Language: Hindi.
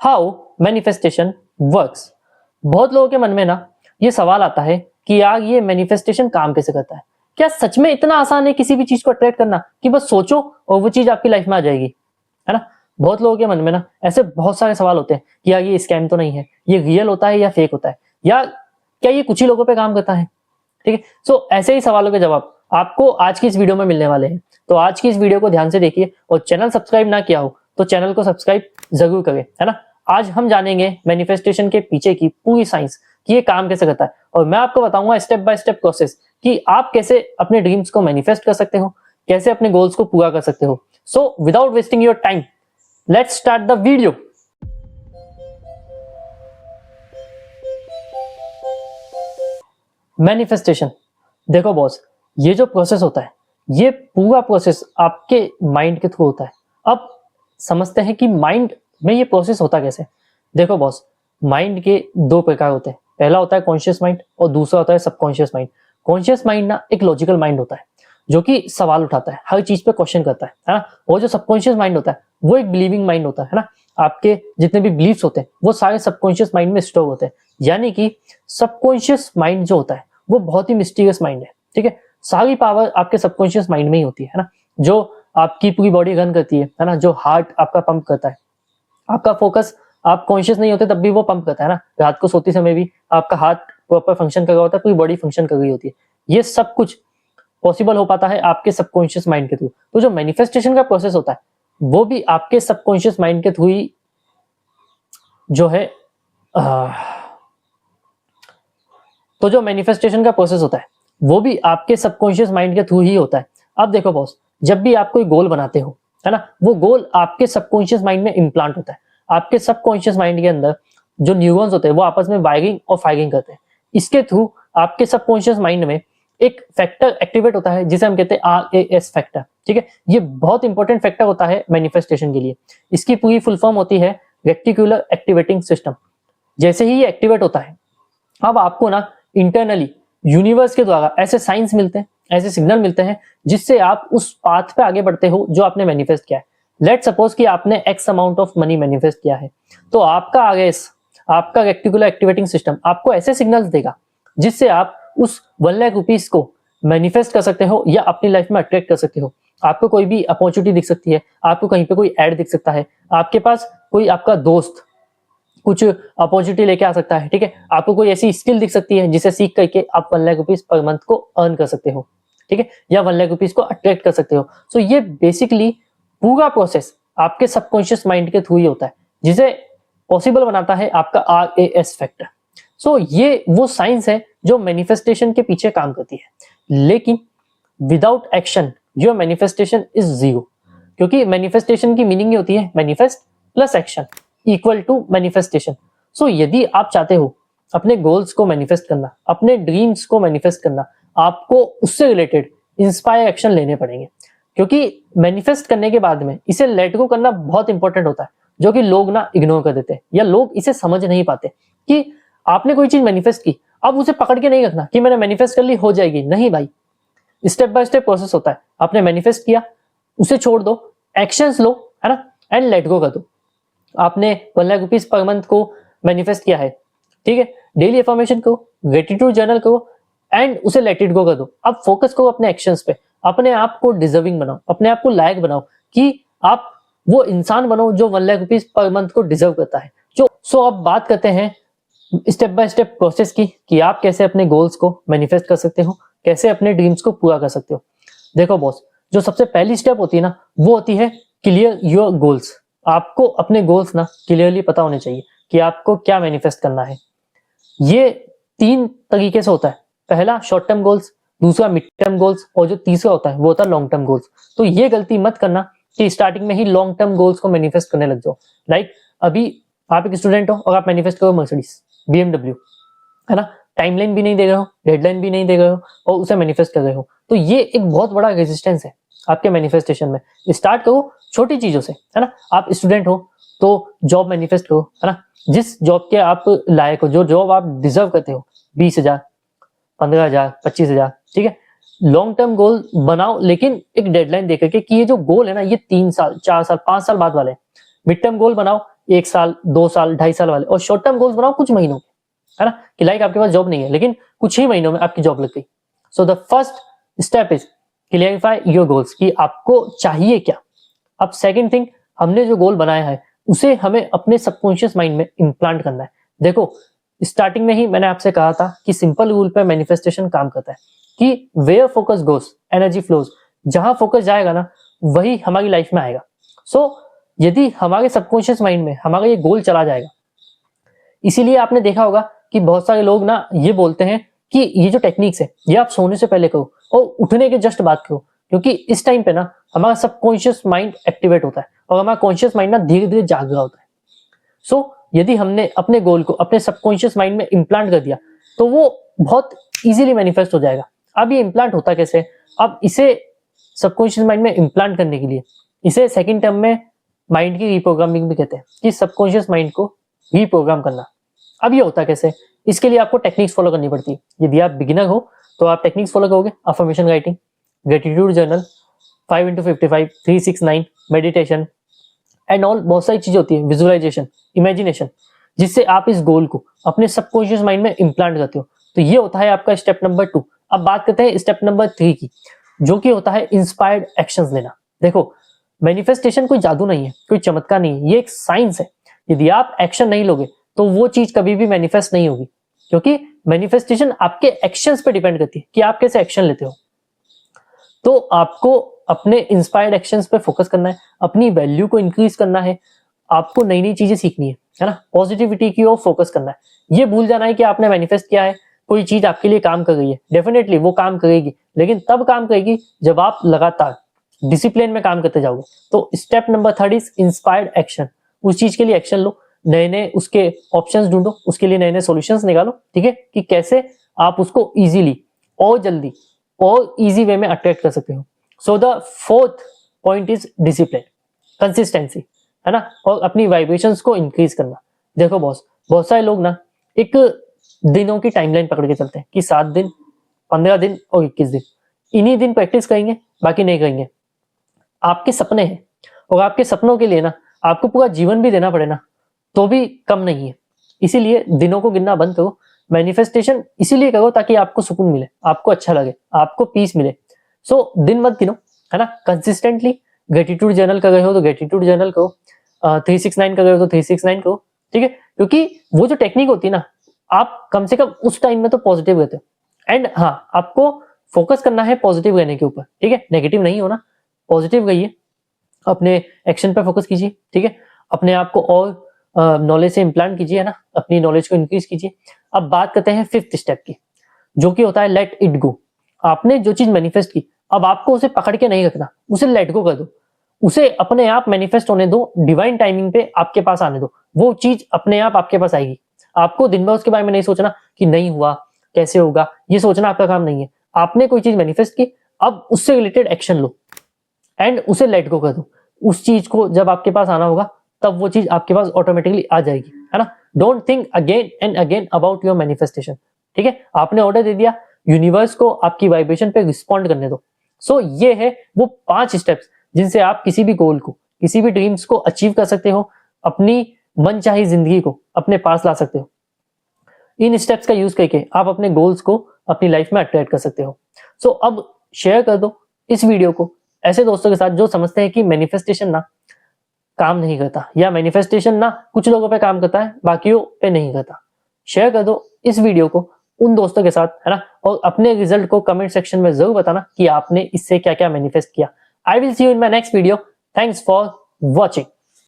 How manifestation works. बहुत लोगों के मन में ना ये सवाल आता है कि यार ये मैनिफेस्टेशन काम कैसे करता है। क्या सच में इतना आसान है किसी भी चीज को अट्रैक्ट करना कि बस सोचो और वो चीज आपकी लाइफ में आ जाएगी, है ना। बहुत लोगों के मन में ना ऐसे बहुत सारे सवाल होते हैं कि यार ये स्कैम तो नहीं है, ये रियल होता है या फेक होता है, या क्या ये कुछ ही लोगों पे काम करता है। ठीक है, सो ऐसे ही सवालों के जवाब आपको आज की इस वीडियो में मिलने वाले हैं। तो आज की इस वीडियो को ध्यान से देखिए और चैनल सब्सक्राइब ना किया हो तो चैनल को सब्सक्राइब जरूर करें, है ना। आज हम जानेंगे मैनिफेस्टेशन के पीछे की पूरी साइंस कि ये काम कैसे करता है, और मैं आपको बताऊंगा स्टेप बाय स्टेप प्रोसेस कि आप कैसे अपने ड्रीम्स को मैनिफेस्ट कर सकते हो, कैसे अपने गोल्स को पूरा कर सकते हो। So without wasting your time, let's start the video. Manifestation, देखो बॉस, ये जो प्रोसेस होता है ये पूरा प्रोसेस आपके माइंड के थ्रू होता है। अब समझते हैं कि माइंड में ये प्रोसेस होता कैसे। देखो बॉस, माइंड के दो प्रकार होते हैं। पहला होता है कॉन्शियस माइंड और दूसरा होता है सबकॉन्शियस माइंड। कॉन्शियस माइंड ना एक लॉजिकल माइंड होता है जो कि सवाल उठाता है, हर चीज पे क्वेश्चन करता है ना। और जो सबकॉन्शियस माइंड होता है वो एक बिलीविंग माइंड होता है ना। आपके जितने भी बिलीव्स होते हैं वो सारे सबकॉन्शियस माइंड में स्टोर होते हैं। यानी कि सबकॉन्शियस माइंड जो होता है वो बहुत ही मिस्टीरियस माइंड है। ठीक है, सारी पावर आपके सबकॉन्शियस माइंड में ही होती है ना। जो आपकी पूरी बॉडी रन करती है ना, जो हार्ट आपका पंप करता है, आपका फोकस, आप कॉन्शियस नहीं होते तब भी वो पंप करता है ना। रात को सोते समय भी आपका हार्ट प्रॉपर फंक्शन कर रहा होता है, पूरी बॉडी फंक्शन कर रही होती है। ये सब कुछ पॉसिबल हो पाता है आपके सबकॉन्शियस माइंड के थ्रू। तो जो मैनिफेस्टेशन का प्रोसेस होता है वो भी आपके सबकॉन्शियस माइंड के थ्रू ही जो है तो जो मैनिफेस्टेशन का प्रोसेस होता है वो भी आपके सबकॉन्शियस माइंड के थ्रू ही होता है। अब देखो बॉस, जब भी आप कोई गोल बनाते हो, है ना, वो गोल आपके सबकॉन्शियस माइंड में इम्प्लांट होता है। आपके सबकॉन्शियस माइंड के अंदर जो न्यूरॉन्स होते हैं वो आपस में वायरिंग और फायरिंग करते हैं। इसके थ्रू आपके सबकॉन्शियस माइंड में एक फैक्टर एक्टिवेट होता है जिसे हम कहते हैं RAS फैक्टर। ठीक है, ये बहुत इंपॉर्टेंट फैक्टर होता है मैनिफेस्टेशन के लिए। इसकी पूरी फुल फॉर्म होती है रेक्टिकुलर एक्टिवेटिंग सिस्टम। जैसे ही ये एक्टिवेट होता है, अब आपको ना इंटरनली यूनिवर्स के द्वारा ऐसे साइंस मिलते हैं, ऐसे सिग्नल मिलते हैं जिससे आप उस पाथ पे आगे बढ़ते हो जो आपने मैनिफेस्ट किया है। लेट सपोज कि आपने x amount of money manifest किया है, तो आपका RAS, आपका रेक्टिकुलर एक्टिवेटिंग सिस्टम आपको ऐसे सिग्नल्स देगा जिससे आप उस 1 लाख रुपीस को मैनिफेस्ट कर सकते हो या अपनी लाइफ में अट्रैक्ट कर सकते हो। आपको कोई भी अपॉर्चुनिटी दिख सकती है, आपको कहीं पे कोई ऐड दिख सकता है, आपके पास कोई आपका दोस्त कुछ अपॉर्चुनिटी लेके आ सकता है। ठीक है, आपको कोई ऐसी स्किल दिख सकती है जिसे सीख करके आप 1 लाख रुपीस पर मंथ को अर्न कर सकते हो। ठीक है, या 1 लाख रुपीस को अट्रैक्ट कर सकते हो। सो ये बेसिकली पूरा प्रोसेस आपके सबकॉन्शियस माइंड के थ्रू ही होता है, जिसे पॉसिबल बनाता है आपका RAS फैक्टर। सो ये वो साइंस है जो मैनिफेस्टेशन के पीछे काम करती है। लेकिन without action your manifestation is zero, क्योंकि मैनिफेस्टेशन की मीनिंग होती है manifest plus action equal to manifestation. So यदि आप चाहते हो अपने गोल्स को मैनिफेस्ट करना, अपने ड्रीम्स को मैनिफेस्ट करना, आपको उससे रिलेटेड इंस्पायर एक्शन लेने पड़ेंगे। क्योंकि मैनिफेस्ट करने के बाद में इसे लेट गो करना बहुत इंपॉर्टेंट होता है, जो कि लोग ना इग्नोर कर देते हैं या लोग इसे समझ नहीं पाते कि आपने कोई चीज मैनिफेस्ट की, अब उसे पकड़ के नहीं रखना कि मैंने मैनिफेस्ट कर ली हो जाएगी। नहीं भाई, स्टेप बाय स्टेप प्रोसेस होता है। आपने मैनिफेस्ट किया, उसे छोड़ दो, एक्शंस लो, है ना, एंड लेट गो कर दो। आपने 1 लाख रुपीस पर मंथ को मैनिफेस्ट किया है, ठीक है, डेली अफर्मेशन करो, ग्रेटिट्यूड जर्नल करो एंड उसे लेट इट गो कर दो। अब फोकस करो अपने एक्शंस पे, अपने आप को डिजर्विंग बनाओ, अपने आप को लायक बनाओ कि आप वो इंसान बनो जो 1 लाख रुपीस पर मंथ को डिजर्व करता है। जो सो अब बात करते हैं स्टेप बाय स्टेप प्रोसेस की कि आप कैसे अपने गोल्स को मैनिफेस्ट कर सकते हो, कैसे अपने ड्रीम्स को पूरा कर सकते हो। देखो बॉस, जो सबसे पहली स्टेप होती है ना वो होती है क्लियर योर गोल्स। आपको अपने गोल्स ना क्लियरली पता होने चाहिए कि आपको क्या मैनिफेस्ट करना है। ये 3 तरीके से होता है। पहला शॉर्ट टर्म गोल्स, दूसरा मिड टर्म गोल्स और जो तीसरा होता है वो होता है लॉन्ग टर्म गोल्स। तो ये गलती मत करना कि स्टार्टिंग में ही लॉन्ग टर्म गोल्स को मैनिफेस्ट करने लग जाओ। लाइक अभी आप एक स्टूडेंट हो और आप मैनिफेस्ट करो मर्सिडीज, BMW, है ना, टाइमलाइन भी नहीं दे रहे हो, डेडलाइन भी नहीं दे रहे हो और उसे मैनिफेस्ट कर रहे हो, तो ये एक बहुत बड़ा रेजिस्टेंस है आपके मैनिफेस्टेशन में। स्टार्ट करो छोटी चीजों से, है ना। आप स्टूडेंट हो तो जॉब मैनिफेस्ट करो, है ना, जिस जॉब के आप लायक हो, जो जॉब आप डिजर्व करते हो, 20,000, 15,000, 25,000। ठीक है, लॉन्ग टर्म गोल बनाओ लेकिन एक डेडलाइन देकर के कि ये जो गोल है ना ये 3 साल, 4 साल, 5 साल बाद वाले। मिड टर्म गोल बनाओ, 1 साल, 2 साल, 2.5 साल वाले, और शॉर्ट टर्म गोल्स बनाओ कुछ महीनों में, है ना, कि लाइक आपके पास जॉब नहीं है लेकिन कुछ ही महीनों में आपकी जॉब लग गई। So the first step is clarify your goals, कि आपको चाहिए क्या। अब सेकंड थिंग, हमने जो गोल बनाया है उसे हमें अपने सबकॉन्शियस माइंड में इम्प्लांट करना है। देखो, स्टार्टिंग में ही मैंने आपसे कहा था कि सिंपल रूल पे मैनिफेस्टेशन काम करता है, कि where focus goes energy flows, जहां फोकस जाएगा ना वही हमारी लाइफ में आएगा। सो यदि हमारे सबकॉन्शियस माइंड में हमारा ये गोल चला जाएगा, इसीलिए आपने देखा होगा कि बहुत सारे लोग ना ये बोलते हैं कि ये जो टेक्निक्स है ये आप सोने से पहले करो और उठने के जस्ट बाद करो, क्योंकि इस टाइम पे ना हमारा सबकॉन्शियस माइंड एक्टिवेट होता है और हमारा कॉन्शियस माइंड ना धीरे धीरे जाग रहा होता है। सो यदि हमने अपने गोल को अपने सबकॉन्शियस माइंड में इम्प्लांट कर दिया तो वो बहुत इजीली मैनिफेस्ट हो जाएगा। अब ये इम्प्लांट होता कैसे? अब इसे सबकॉन्शियस माइंड में इम्प्लांट करने के लिए इसे सेकंड टर्म में माइंड की रिप्रोग्रामिंग भी कहते हैं, कि सबकॉन्शियस माइंड को रिप्रोग्राम करना। अब ये होता कैसे? इसके लिए आपको टेक्निक्स फॉलो करनी पड़ती है। यदि आप बिगिनर हो तो आप टेक्निक्स फॉलो करोगे, affirmation writing, gratitude journal, 5x55, 369, meditation and all, बहुत सारी चीजें होती है, विजुअलाइजेशन, इमेजिनेशन, जिससे आप इस गोल को अपने सबकॉन्शियस माइंड में इम्प्लांट करते हो। तो ये होता है आपका स्टेप नंबर 2। अब बात करते हैं स्टेप नंबर 3 की, जो कि होता है इंस्पायर्ड एक्शंस लेना। देखो, मैनिफेस्टेशन कोई जादू नहीं है, कोई चमत्कार नहीं है, ये एक साइंस है। यदि आप एक्शन नहीं लोगे तो वो चीज कभी भी मैनिफेस्ट नहीं होगी, क्योंकि मैनिफेस्टेशन आपके एक्शंस पे डिपेंड करती है कि आप कैसे एक्शन लेते हो। तो आपको अपने इंस्पायर्ड एक्शंस पे फोकस करना है, अपनी वैल्यू को इंक्रीज करना है, आपको नई नई चीजें सीखनी है ना, पॉजिटिविटी की ओर फोकस करना है। ये भूल जाना है कि आपने मैनिफेस्ट किया है, कोई चीज आपके लिए काम कर रही है, डेफिनेटली वो काम करेगी, लेकिन तब काम करेगी जब आप लगातार डिसिप्लिन में काम करते जाओगे। तो step number 3 is inspired action. उस चीज के लिए एक्शन लो, नए नए उसके ऑप्शंस ढूंढो, उसके लिए नए नए सॉल्यूशंस निकालो, ठीक है, कि कैसे आप उसको इजीली और जल्दी और इजी वे में अट्रैक्ट कर सकते हो। So the fourth point is discipline, consistency, है ना, और अपनी वाइब्रेशंस को इंक्रीज करना। देखो बॉस, बहुत सारे लोग ना एक दिनों की टाइमलाइन पकड़ के चलते हैं कि 7 दिन, 15 दिन और 21 दिन, इन्हीं दिन प्रैक्टिस करेंगे, बाकी नहीं करेंगे। आपके सपने हैं और आपके सपनों के लिए ना आपको पूरा जीवन भी देना पड़े ना, तो भी कम नहीं है। इसीलिए दिनों को गिनना बंद करो। मैनिफेस्टेशन इसीलिए करो ताकि आपको सुकून मिले, आपको अच्छा लगे, आपको पीस मिले। सो दिन मत गिनो, है ना, कंसिस्टेंटली। ग्रेटिट्यूड जर्नल कर रहे हो तो ग्रेटिट्यूड जर्नल करो, 369 कर रहे हो तो 369 करो, ठीक है, क्योंकि वो जो टेक्निक होती है ना, आप कम से कम उस टाइम में तो पॉजिटिव रहते हो। एंड हाँ, आपको फोकस करना है पॉजिटिव रहने के ऊपर, ठीक है, नेगेटिव नहीं होना, पॉजिटिव रहिए, अपने एक्शन पे फोकस कीजिए, ठीक है, अपने आप को और नॉलेज से इम्प्लांट कीजिए, है ना, अपनी नॉलेज को इंक्रीज कीजिए। अब बात करते हैं 5th स्टेप की, जो कि होता है लेट इट गो। आपने जो चीज मैनिफेस्ट की, अब आपको उसे पकड़ के नहीं रखना, उसे लेट गो कर दो, उसे अपने आप मैनिफेस्ट होने दो, डिवाइन टाइमिंग पे आपके पास आने दो, वो चीज अपने आप आपके पास आएगी। आपको दिन भर उसके बारे में नहीं सोचना कि नहीं हुआ, कैसे होगा, ये सोचना आपका काम नहीं है। आपने कोई चीज मैनिफेस्ट की, अब उससे रिलेटेड एक्शन लो एंड उसे लेट गो कर दो। उस चीज को जब आपके पास आना होगा तब वो चीज आपके पास ऑटोमेटिकली आ जाएगी, है ना। Don't think again and again about your manifestation, ठीक है, आपने ऑर्डर दे दिया, यूनिवर्स को आपकी वाइब्रेशन पे रिस्पॉन्ड करने दो। सो ये है वो 5 स्टेप्स जिनसे आप किसी भी गोल को, किसी भी ड्रीम्स को अचीव कर सकते हो, अपनी मनचाही जिंदगी को अपने पास ला सकते हो। इन स्टेप्स का यूज करके आप अपने गोल्स को अपनी लाइफ में अट्रैक्ट कर सकते हो। सो अब शेयर कर दो इस वीडियो को ऐसे दोस्तों के साथ जो समझते हैं कि मैनिफेस्टेशन ना काम नहीं करता, या मैनिफेस्टेशन ना कुछ लोगों पे काम करता है, बाकियों पे नहीं करता। शेयर कर दो इस वीडियो को उन दोस्तों के साथ, है ना, और अपने रिजल्ट को कमेंट सेक्शन में जरूर बताना कि आपने इससे क्या क्या मैनिफेस्ट किया। I will see you in my next video. Thanks for watching.